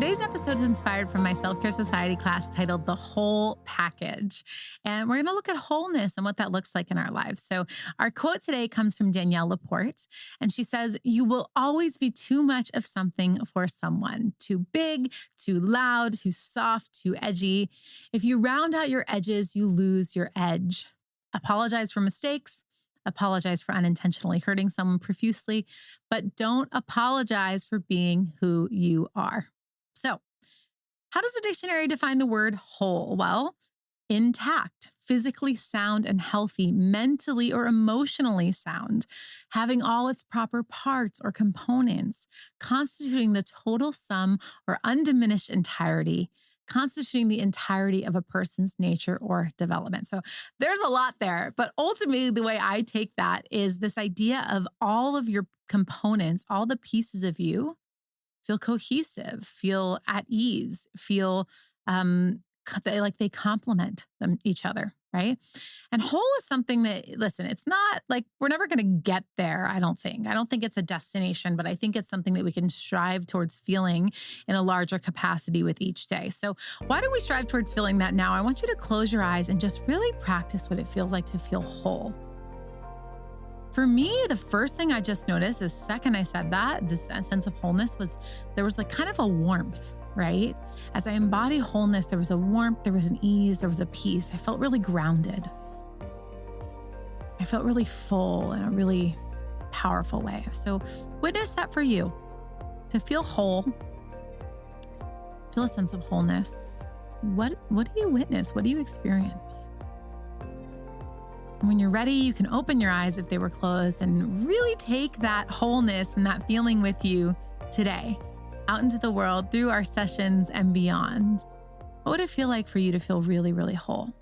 Today's episode is inspired from my Self-Care Society class titled The Whole Package. And we're going to look at wholeness and what that looks like in our lives. So our quote today comes from Danielle Laporte. And she says, "You will always be too much of something for someone. Too big, too loud, too soft, too edgy. If you round out your edges, you lose your edge. Apologize for mistakes. Apologize for unintentionally hurting someone profusely. But don't apologize for being who you are." So, how does the dictionary define the word whole? Well, intact, physically sound and healthy, mentally or emotionally sound, having all its proper parts or components, constituting the total sum or undiminished entirety, constituting the entirety of a person's nature or development. So there's a lot there, but ultimately the way I take that is this idea of all of your components, all the pieces of you feel cohesive, feel at ease, feel like they complement each other, right? And whole is something that, listen, it's not like we're never going to get there, I don't think. I don't think it's a destination, but I think it's something that we can strive towards feeling in a larger capacity with each day. So why don't we strive towards feeling that now? I want you to close your eyes and just really practice what it feels like to feel whole. For me, the first thing I just noticed the second I said that, this sense of wholeness was, there was like kind of a warmth, right? As I embody wholeness, there was a warmth, there was an ease, there was a peace. I felt really grounded. I felt really full in a really powerful way. So witness that for you. To feel whole, feel a sense of wholeness. What do you witness? What do you experience? When you're ready, you can open your eyes if they were closed and really take that wholeness and that feeling with you today out into the world through our sessions and beyond. What would it feel like for you to feel really, really whole?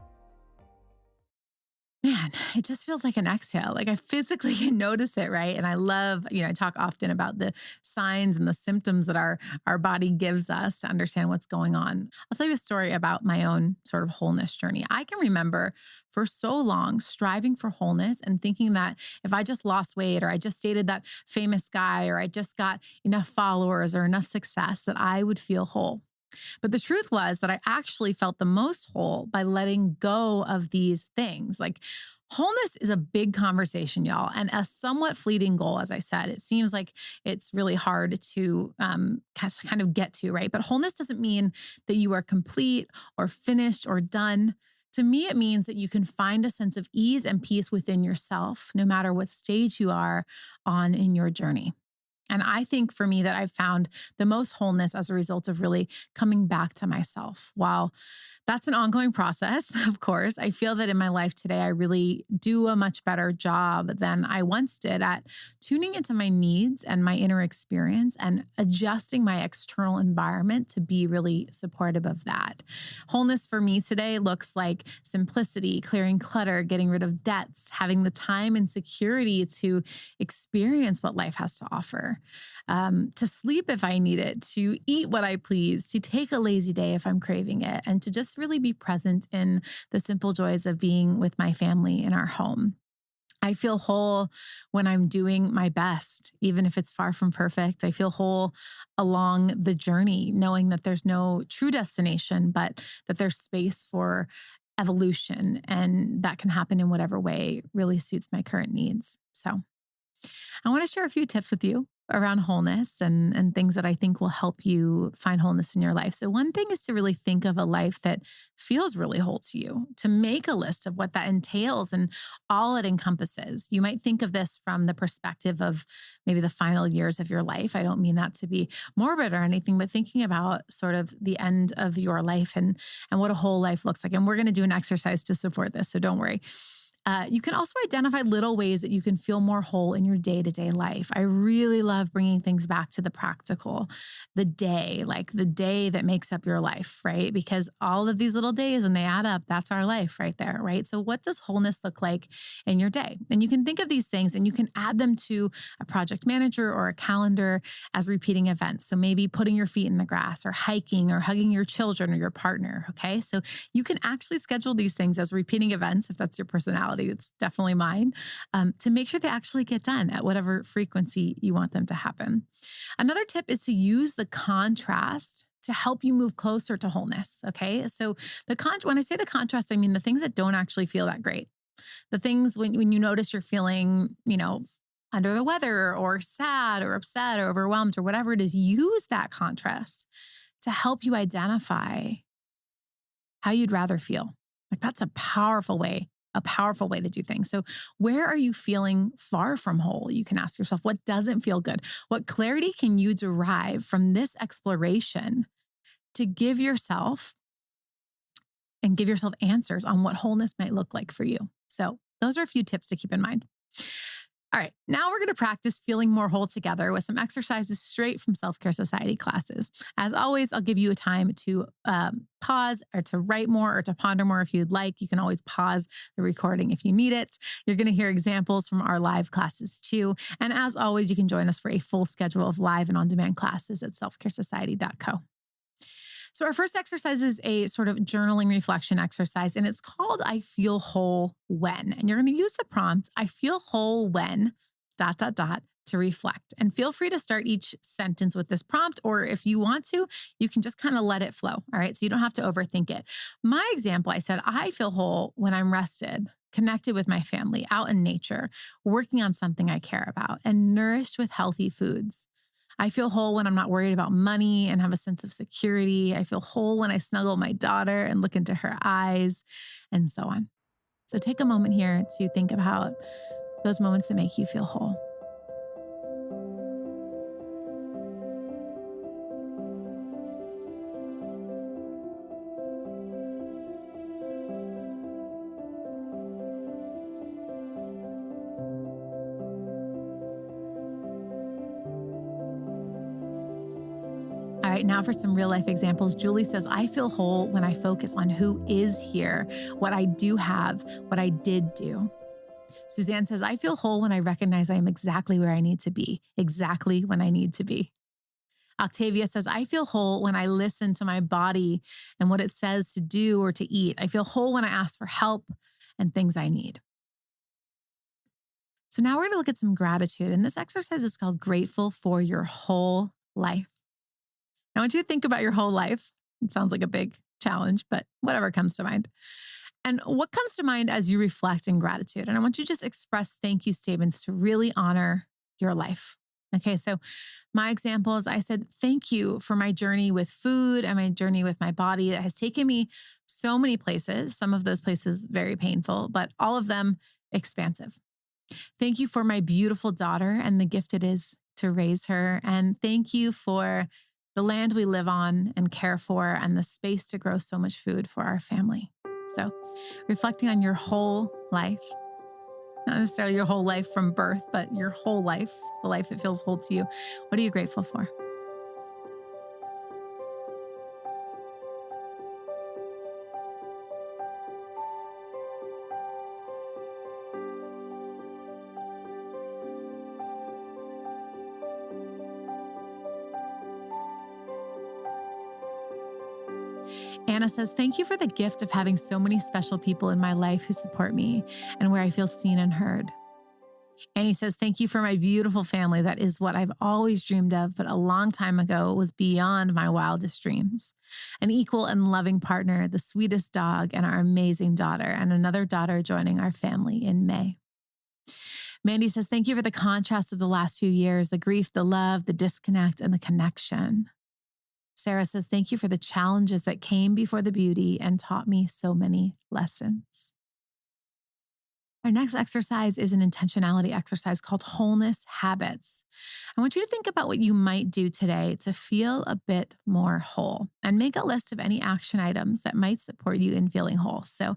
Man, it just feels like an exhale. Like I physically can notice it, right? And I love, I talk often about the signs and the symptoms that our body gives us to understand what's going on. I'll tell you a story about my own sort of wholeness journey. I can remember for so long striving for wholeness and thinking that if I just lost weight or I just dated that famous guy or I just got enough followers or enough success that I would feel whole. But the truth was that I actually felt the most whole by letting go of these things. Like wholeness is a big conversation, y'all, and a somewhat fleeting goal. As I said, it seems like it's really hard to kind of get to, right? But wholeness doesn't mean that you are complete or finished or done. To me, it means that you can find a sense of ease and peace within yourself, no matter what stage you are on in your journey. And I think for me that I've found the most wholeness as a result of really coming back to myself. While that's an ongoing process, of course, I feel that in my life today, I really do a much better job than I once did at tuning into my needs and my inner experience and adjusting my external environment to be really supportive of that. Wholeness for me today looks like simplicity, clearing clutter, getting rid of debts, having the time and security to experience what life has to offer, to sleep if I need it, to eat what I please, to take a lazy day if I'm craving it, and to just really be present in the simple joys of being with my family in our home. I feel whole when I'm doing my best, even if it's far from perfect. I feel whole along the journey, knowing that there's no true destination, but that there's space for evolution, and that can happen in whatever way really suits my current needs. So I want to share a few tips with you around wholeness and things that I think will help you find wholeness in your life. So one thing is to really think of a life that feels really whole to you, to make a list of what that entails and all it encompasses. You might think of this from the perspective of maybe the final years of your life. I don't mean that to be morbid or anything, but thinking about sort of the end of your life and what a whole life looks like. And we're going to do an exercise to support this, so don't worry. You can also identify little ways that you can feel more whole in your day-to-day life. I really love bringing things back to the practical, the day, like the day that makes up your life, right? Because all of these little days, when they add up, that's our life right there, right? So what does wholeness look like in your day? And you can think of these things and you can add them to a project manager or a calendar as repeating events. So maybe putting your feet in the grass or hiking or hugging your children or your partner, okay? So you can actually schedule these things as repeating events if that's your personality. It's definitely mine, to make sure they actually get done at whatever frequency you want them to happen. Another tip is to use the contrast to help you move closer to wholeness. Okay. So when I say the contrast, I mean the things that don't actually feel that great. The things when you notice you're feeling, under the weather or sad or upset or overwhelmed or whatever it is, use that contrast to help you identify how you'd rather feel. Like that's a powerful way to do things. So where are you feeling far from whole? You can ask yourself, what doesn't feel good? What clarity can you derive from this exploration to give yourself answers on what wholeness might look like for you? So those are a few tips to keep in mind. All right, now we're going to practice feeling more whole together with some exercises straight from Self-Care Society classes. As always, I'll give you a time to pause or to write more or to ponder more if you'd like. You can always pause the recording if you need it. You're going to hear examples from our live classes too. And as always, you can join us for a full schedule of live and on-demand classes at selfcaresociety.co. So our first exercise is a sort of journaling reflection exercise, and it's called I Feel Whole When. And you're going to use the prompt, I feel whole when, ... to reflect. And feel free to start each sentence with this prompt, or if you want to, you can just kind of let it flow. All right. So you don't have to overthink it. My example, I said, I feel whole when I'm rested, connected with my family, out in nature, working on something I care about, and nourished with healthy foods. I feel whole when I'm not worried about money and have a sense of security. I feel whole when I snuggle my daughter and look into her eyes, and so on. So take a moment here to think about those moments that make you feel whole. All right, now for some real life examples. Julie says, I feel whole when I focus on who is here, what I do have, what I did do. Suzanne says, I feel whole when I recognize I am exactly where I need to be, exactly when I need to be. Octavia says, I feel whole when I listen to my body and what it says to do or to eat. I feel whole when I ask for help and things I need. So now we're going to look at some gratitude. And this exercise is called Grateful for Your Whole Life. I want you to think about your whole life. It sounds like a big challenge, but whatever comes to mind. And what comes to mind as you reflect in gratitude? And I want you to just express thank you statements to really honor your life. Okay, so my example is I said, thank you for my journey with food and my journey with my body. It has taken me so many places, some of those places very painful, but all of them expansive. Thank you for my beautiful daughter and the gift it is to raise her. And thank you for the land we live on and care for and the space to grow so much food for our family. So reflecting on your whole life, not necessarily your whole life from birth, but your whole life, the life that feels whole to you. What are you grateful for? Anna says, thank you for the gift of having so many special people in my life who support me and where I feel seen and heard. Annie says, thank you for my beautiful family. That is what I've always dreamed of, but a long time ago was beyond my wildest dreams. An equal and loving partner, the sweetest dog, and our amazing daughter, and another daughter joining our family in May. Mandy says, thank you for the contrast of the last few years, the grief, the love, the disconnect, and the connection. Sarah says, thank you for the challenges that came before the beauty and taught me so many lessons. Our next exercise is an intentionality exercise called Wholeness Habits. I want you to think about what you might do today to feel a bit more whole and make a list of any action items that might support you in feeling whole. So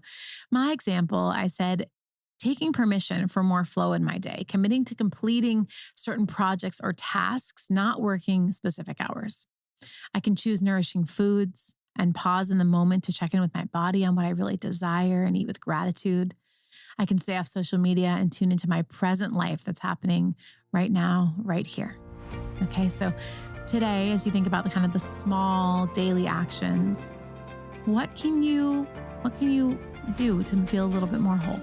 my example, I said, taking permission for more flow in my day, committing to completing certain projects or tasks, not working specific hours. I can choose nourishing foods and pause in the moment to check in with my body on what I really desire and eat with gratitude. I can stay off social media and tune into my present life that's happening right now, right here. Okay, so today, as you think about the small daily actions, what can you do to feel a little bit more whole?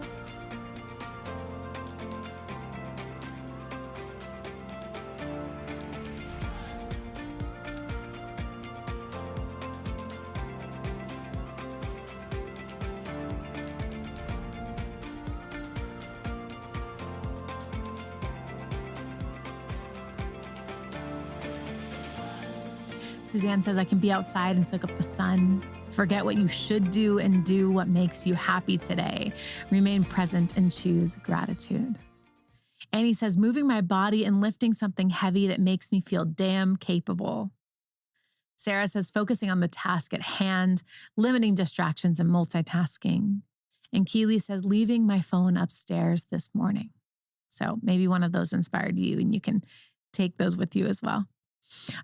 Suzanne says, I can be outside and soak up the sun. Forget what you should do and do what makes you happy today. Remain present and choose gratitude. Annie says, moving my body and lifting something heavy that makes me feel damn capable. Sarah says, focusing on the task at hand, limiting distractions and multitasking. And Keely says, leaving my phone upstairs this morning. So maybe one of those inspired you and you can take those with you as well.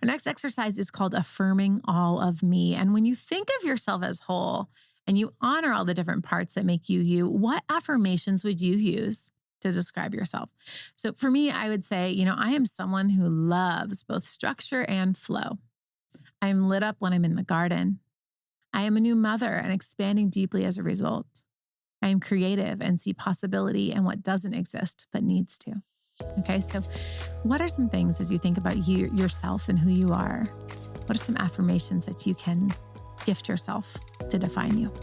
Our next exercise is called affirming all of me. And when you think of yourself as whole and you honor all the different parts that make you you, what affirmations would you use to describe yourself? So for me, I would say, I am someone who loves both structure and flow. I am lit up when I'm in the garden. I am a new mother and expanding deeply as a result. I am creative and see possibility in what doesn't exist but needs to. Okay, so what are some things as you think about yourself and who you are? What are some affirmations that you can gift yourself to define you?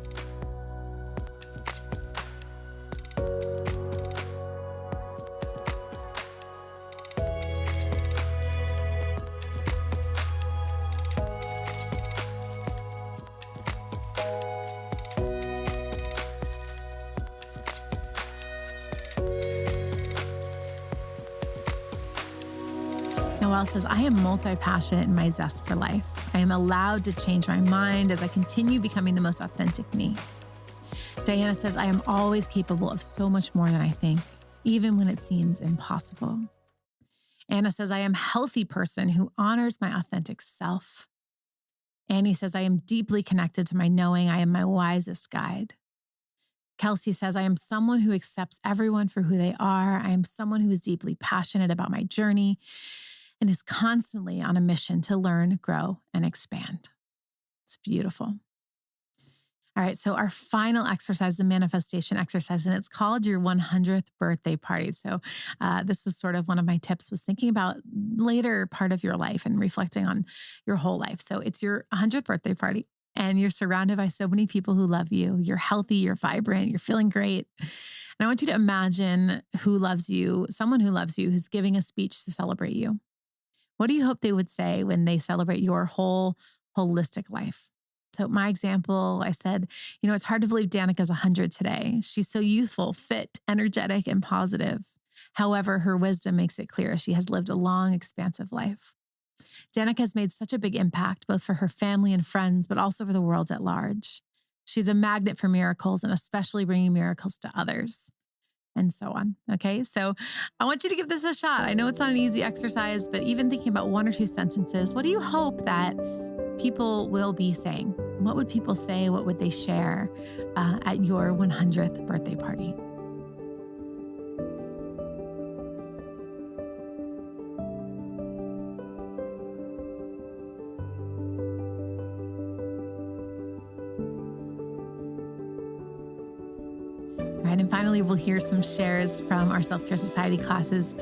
Noelle says, I am multi-passionate in my zest for life. I am allowed to change my mind as I continue becoming the most authentic me. Diana says, I am always capable of so much more than I think, even when it seems impossible. Anna says, I am a healthy person who honors my authentic self. Annie says, I am deeply connected to my knowing I am my wisest guide. Kelsey says, I am someone who accepts everyone for who they are. I am someone who is deeply passionate about my journey and is constantly on a mission to learn, grow, and expand. It's beautiful. All right, so our final exercise, the manifestation exercise, and it's called your 100th birthday party. So this was sort of one of my tips, was thinking about later part of your life and reflecting on your whole life. So it's your 100th birthday party, and you're surrounded by so many people who love you. You're healthy, you're vibrant, you're feeling great. And I want you to imagine who loves you, someone who loves you, who's giving a speech to celebrate you. What do you hope they would say when they celebrate your whole holistic life? So my example, I said, it's hard to believe Danika's 100 today. She's so youthful, fit, energetic, and positive. However, her wisdom makes it clear she has lived a long, expansive life. Danika has made such a big impact, both for her family and friends, but also for the world at large. She's a magnet for miracles and especially bringing miracles to others. And so on. Okay. So I want you to give this a shot. I know it's not an easy exercise, but even thinking about one or two sentences, what do you hope that people will be saying? What would people say? What would they share at your 100th birthday party? Right, and finally, we'll hear some shares from our Self-Care Society classes.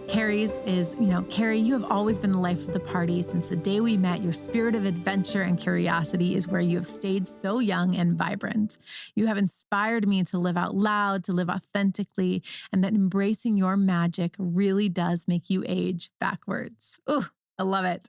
Carrie's is, Carrie, you have always been the life of the party. Since the day we met, your spirit of adventure and curiosity is where you have stayed so young and vibrant. You have inspired me to live out loud, to live authentically, and that embracing your magic really does make you age backwards. Ooh, I love it.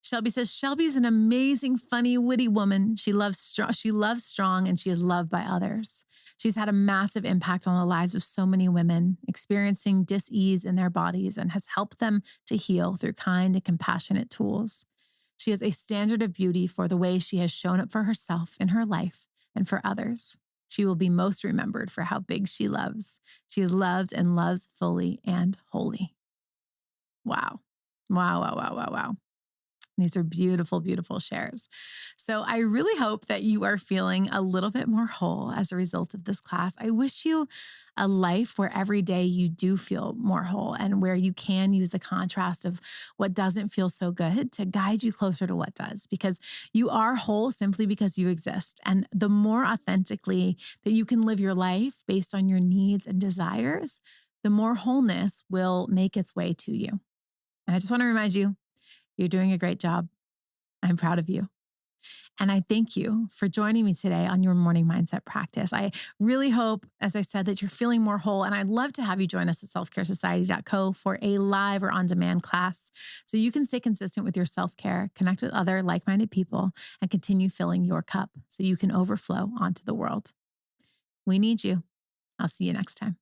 Shelby says, Shelby's an amazing, funny, witty woman. She loves strong, and she is loved by others. She's had a massive impact on the lives of so many women, experiencing dis-ease in their bodies, and has helped them to heal through kind and compassionate tools. She is a standard of beauty for the way she has shown up for herself in her life and for others. She will be most remembered for how big she loves. She is loved and loves fully and wholly. Wow. Wow, wow, wow, wow, wow. These are beautiful, beautiful shares. So I really hope that you are feeling a little bit more whole as a result of this class. I wish you a life where every day you do feel more whole and where you can use the contrast of what doesn't feel so good to guide you closer to what does, because you are whole simply because you exist. And the more authentically that you can live your life based on your needs and desires, the more wholeness will make its way to you. And I just want to remind you, you're doing a great job. I'm proud of you. And I thank you for joining me today on your morning mindset practice. I really hope, as I said, that you're feeling more whole. And I'd love to have you join us at selfcaresociety.co for a live or on demand class so you can stay consistent with your self care, connect with other like minded people, and continue filling your cup so you can overflow onto the world. We need you. I'll see you next time.